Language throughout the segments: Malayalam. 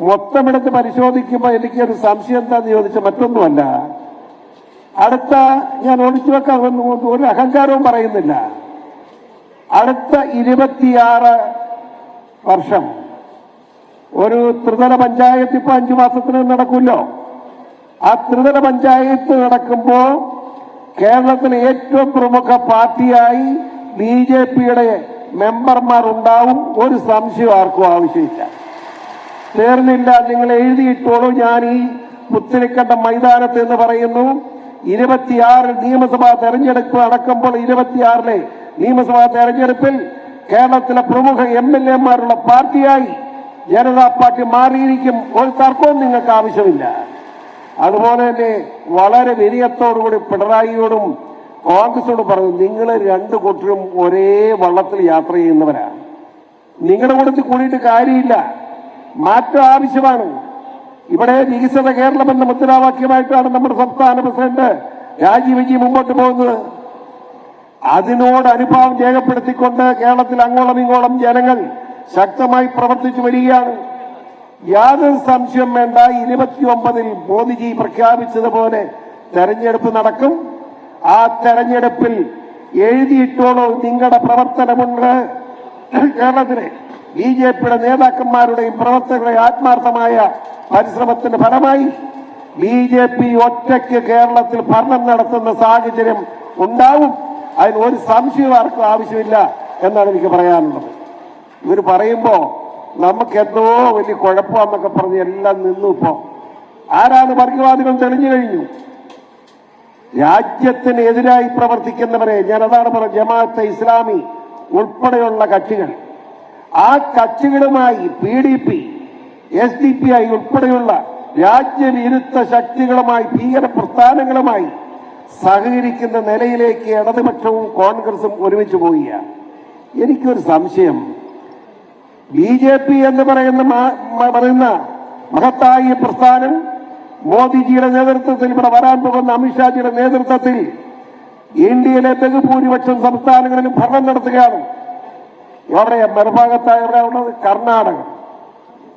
മൊത്തമെടുത്ത് പരിശോധിക്കുമ്പോൾ എനിക്കൊരു സംശയം എന്താന്ന് ചോദിച്ചാൽ മറ്റൊന്നുമല്ല. അടുത്ത ഞാൻ ഒളിച്ചു വെക്കാൻ ഒരു അഹങ്കാരവും പറയുന്നില്ല. അടുത്ത 26 വർഷം ഒരു ത്രിതല പഞ്ചായത്ത് ഇപ്പൊ 5 മാസത്തിന് നടക്കുമല്ലോ. ആ ത്രിതല പഞ്ചായത്ത് നടക്കുമ്പോ കേരളത്തിലെ ഏറ്റവും പ്രമുഖ പാർട്ടിയായി BJPയുടെ മെമ്പർമാർ ഉണ്ടാവും. ഒരു സംശയം ആർക്കും ആവശ്യമില്ല. തീർന്നില്ല, നിങ്ങൾ എഴുതിയിട്ടോളൂ. ഞാൻ ഈ പുത്തരിക്കണ്ട മൈതാനത്ത് എന്ന് പറയുന്നു 26 നിയമസഭാ തെരഞ്ഞെടുപ്പ് നടക്കുമ്പോൾ 26 നിയമസഭാ തെരഞ്ഞെടുപ്പിൽ കേരളത്തിലെ പ്രമുഖ MLA-മാരുള്ള പാർട്ടിയായി ജനതാ പാർട്ടി മാറിയിരിക്കും. ഒരു തർക്കവും നിങ്ങൾക്ക് ആവശ്യമില്ല. അതുപോലെ തന്നെ വളരെ വിനയത്തോടുകൂടി പിണറായിയോടും കോൺഗ്രസിനോട് പറഞ്ഞു, നിങ്ങൾ രണ്ടു കൂട്ടരും ഒരേ വള്ളത്തിൽ യാത്ര ചെയ്യുന്നവരാണ്. നിങ്ങളുടെ കൂട്ടത്തിൽ കൂടിയിട്ട് കാര്യമില്ല. മാറ്റം ആവശ്യമാണ്. ഇവിടെ വികസിത കേരളം എന്ന മുദ്രാവാക്യമായിട്ടാണ് നമ്മുടെ സംസ്ഥാന പ്രസിഡന്റ് രാജീവ് മുമ്പോട്ട് പോകുന്നത്. അതിനോട് അനുഭാവം രേഖപ്പെടുത്തിക്കൊണ്ട് കേരളത്തിൽ അങ്ങോളം ഇങ്ങോളം ജനങ്ങൾ ശക്തമായി പ്രവർത്തിച്ചു വരികയാണ്. യാതൊരു സംശയം വേണ്ട, 29-ൽ മോദിജി പ്രഖ്യാപിച്ചതുപോലെ തെരഞ്ഞെടുപ്പ് നടക്കും. ആ തെരഞ്ഞെടുപ്പിൽ എഴുതിയിട്ടോളൂ, നിങ്ങളുടെ പ്രവർത്തനമുണ്ട്. കേരളത്തിലെ BJPയുടെ നേതാക്കന്മാരുടെയും പ്രവർത്തകരുടെയും ആത്മാർത്ഥമായ പരിശ്രമത്തിന്റെ ഫലമായി BJP ഒറ്റയ്ക്ക് കേരളത്തിൽ ഭരണം നടത്തുന്ന സാഹചര്യം ഉണ്ടാവും. അതിന് ഒരു സംശയം ആർക്കും ആവശ്യമില്ല എന്നാണ് എനിക്ക് പറയാനുള്ളത്. ഇവർ പറയുമ്പോ നമുക്ക് എന്തോ വലിയ കുഴപ്പമെന്നൊക്കെ പറഞ്ഞ് എല്ലാം നിന്നു. ഇപ്പോ ആരാണ് വർഗീയവാദികൾ തെളിഞ്ഞു കഴിഞ്ഞു. രാജ്യത്തിന് എതിരായി പ്രവർത്തിക്കുന്നവരെ, ഞാനതാണ് പറഞ്ഞത്, ജമാഅത്തെ ഇസ്ലാമി ഉൾപ്പെടെയുള്ള കക്ഷികൾ, ആ കക്ഷികളുമായി PDP, SDPI ഉൾപ്പെടെയുള്ള രാജ്യവിരുദ്ധ ശക്തികളുമായി, ഭീകര പ്രസ്ഥാനങ്ങളുമായി സഹകരിക്കുന്ന നിലയിലേക്ക് ഇടതുപക്ഷവും കോൺഗ്രസും ഒരുമിച്ച് പോവുകയാണ്. എനിക്കൊരു സംശയം, BJP എന്ന് പറയുന്ന മഹത്തായ പ്രസ്ഥാനം മോദിജിയുടെ നേതൃത്വത്തിൽ, ഇവിടെ വരാൻ പോകുന്ന അമിത്ഷാജിയുടെ നേതൃത്വത്തിൽ ഇന്ത്യയിലെ ബഹുഭൂരിപക്ഷം സംസ്ഥാനങ്ങളിലും ഭരണം നടത്തുകയാണ്. എവിടെ മറുഭാഗത്തായ എവിടെ ഉള്ളത്? കർണാടക,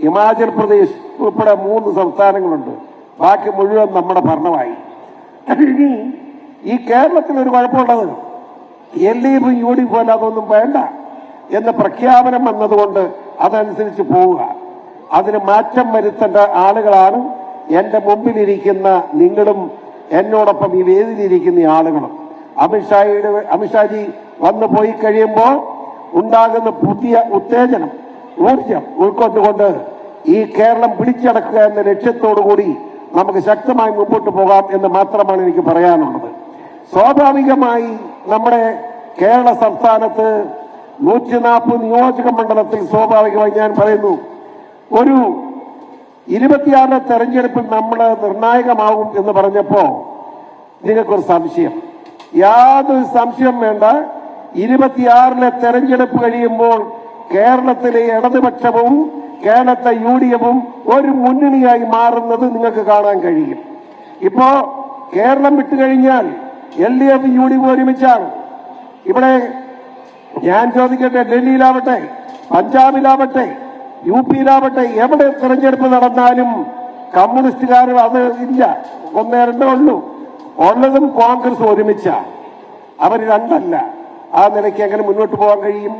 ഹിമാചൽ പ്രദേശ് ഉൾപ്പെടെ 3 സംസ്ഥാനങ്ങളുണ്ട്. ബാക്കി മുഴുവൻ നമ്മുടെ ഭരണമായി. ഇനി ഈ കേരളത്തിൽ ഒരു കുഴപ്പമുള്ളത്, LDF UDF അതൊന്നും വേണ്ട എന്ന പ്രഖ്യാപനം വന്നതുകൊണ്ട് അതനുസരിച്ച് പോവുക. അതിന് മാറ്റം വരുത്തേണ്ട ആളുകളാണ് എന്റെ മുമ്പിലിരിക്കുന്ന നിങ്ങളും എന്നോടൊപ്പം ഈ വേദിയിലിരിക്കുന്ന ആളുകളും. അമിത്ഷാജി വന്നു പോയി കഴിയുമ്പോൾ ഉണ്ടാകുന്ന പുതിയ ഉത്തേജനം, ഊർജം ഉൾക്കൊണ്ടുകൊണ്ട് ഈ കേരളം പിടിച്ചടക്കുക എന്ന ലക്ഷ്യത്തോടുകൂടി നമുക്ക് ശക്തമായി മുമ്പോട്ട് പോകാം എന്ന് മാത്രമാണ് എനിക്ക് പറയാനുള്ളത്. സ്വാഭാവികമായി നമ്മുടെ കേരള സംസ്ഥാനത്ത് 140 നിയോജക മണ്ഡലത്തിൽ സ്വാഭാവികമായി ഞാൻ പറയുന്നു ഒരു 26 തെരഞ്ഞെടുപ്പിൽ നമ്മൾ നിർണായകമാകും എന്ന് പറഞ്ഞപ്പോ നിങ്ങൾക്കൊരു സംശയം. യാതൊരു സംശയം വേണ്ട, 26 തെരഞ്ഞെടുപ്പ് കഴിയുമ്പോൾ കേരളത്തിലെ ഇടതുപക്ഷവും കേരളത്തെ UDFും ഒരു മുന്നണിയായി മാറുന്നത് നിങ്ങൾക്ക് കാണാൻ കഴിയും. ഇപ്പോ കേരളം വിട്ടുകഴിഞ്ഞാൽ LDF UDF ഒരുമിച്ചാണ്. ഇവിടെ ഞാൻ ചോദിക്കട്ടെ, ഡൽഹിയിലാവട്ടെ, പഞ്ചാബിലാവട്ടെ, UPയിലാവട്ടെ, എവിടെ തെരഞ്ഞെടുപ്പ് നടന്നാലും കമ്മ്യൂണിസ്റ്റുകാർ അത് ഇല്ല, 1-2 ഉള്ളൂ. ഉള്ളതും കോൺഗ്രസ് ഒരുമിച്ച, അവർ രണ്ടല്ല. ആ നിലയ്ക്ക് എങ്ങനെ മുന്നോട്ട് പോകാൻ കഴിയും?